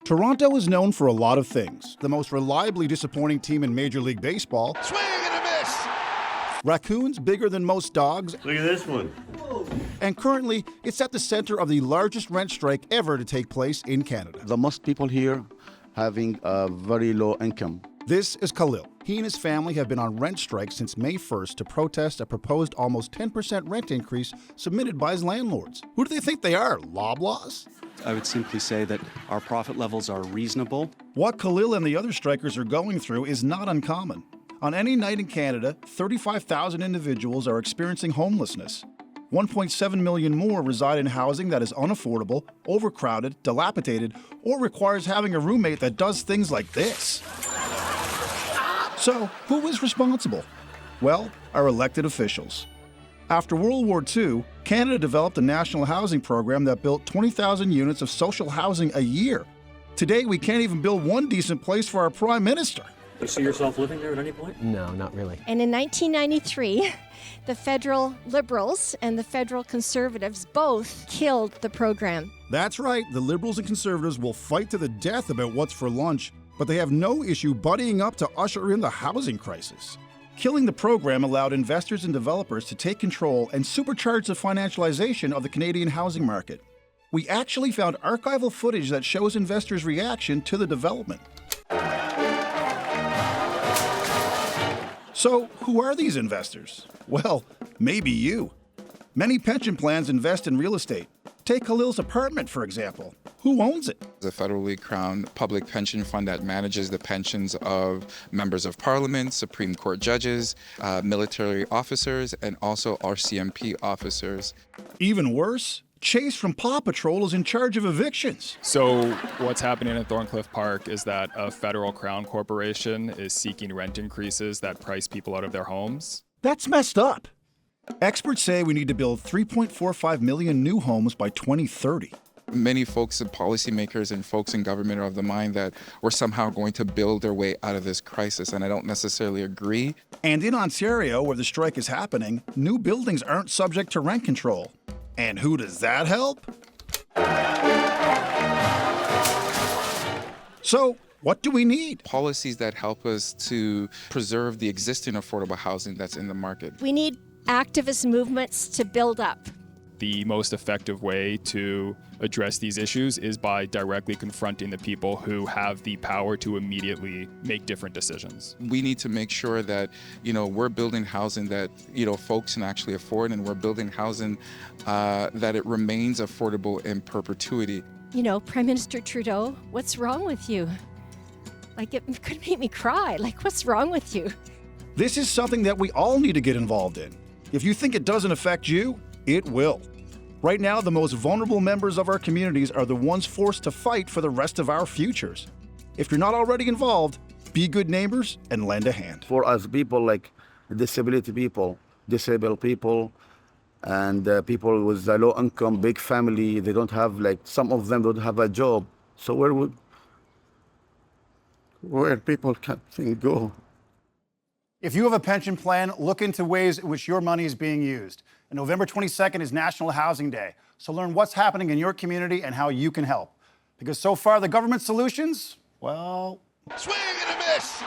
Toronto is known for a lot of things. The most reliably disappointing team in Major League Baseball. Swing and a miss! Raccoons bigger than most dogs. Look at this one. And currently, it's at the center of the largest rent strike ever to take place in Canada. The most people here having a very low income. This is Khalil. He and his family have been on rent strike since May 1st to protest a proposed almost 10% rent increase submitted by his landlords. Who do they think they are, Loblaws? I would simply say that our profit levels are reasonable. What Khalil and the other strikers are going through is not uncommon. On any night in Canada, 35,000 individuals are experiencing homelessness. 1.7 million more reside in housing that is unaffordable, overcrowded, dilapidated, or requires having a roommate that does things like this. So, who is responsible? Well, our elected officials. After World War II, Canada developed a national housing program that built 20,000 units of social housing a year. Today, we can't even build one decent place for our Prime Minister. Do you see yourself living there at any point? No, not really. And in 1993, the federal Liberals and the federal Conservatives both killed the program. That's right, the Liberals and Conservatives will fight to the death about what's for lunch, but they have no issue buddying up to usher in the housing crisis. Killing the program allowed investors and developers to take control and supercharge the financialization of the Canadian housing market. We actually found archival footage that shows investors' reaction to the development. So, who are these investors? Well, maybe you. Many pension plans invest in real estate. Take Khalil's apartment, for example. Who owns it? The federally crowned public pension fund that manages the pensions of members of parliament, Supreme Court judges, military officers, and also RCMP officers. Even worse, Chase from Paw Patrol is in charge of evictions. So what's happening at Thorncliffe Park is that a federal crown corporation is seeking rent increases that price people out of their homes. That's messed up. Experts say we need to build 3.45 million new homes by 2030. Many folks and policymakers and folks in government are of the mind that we're somehow going to build their way out of this crisis, and I don't necessarily agree. And in Ontario, where the strike is happening, new buildings aren't subject to rent control. And who does that help? So, what do we need? Policies that help us to preserve the existing affordable housing that's in the market. We need activist movements to build up. The most effective way to address these issues is by directly confronting the people who have the power to immediately make different decisions. We need to make sure that, we're building housing that, folks can actually afford, and we're building housing that it remains affordable in perpetuity. Prime Minister Trudeau, what's wrong with you? It could make me cry. What's wrong with you? This is something that we all need to get involved in. If you think it doesn't affect you, it will. Right now, the most vulnerable members of our communities are the ones forced to fight for the rest of our futures. If you're not already involved, be good neighbors and lend a hand. For us people like disability people, disabled people, and people with a low income, big family, they don't have, some of them don't have a job. So where people can go? If you have a pension plan, look into ways in which your money is being used. And November 22nd is National Housing Day. So learn what's happening in your community and how you can help. Because so far, the government solutions, well... Swing and a miss!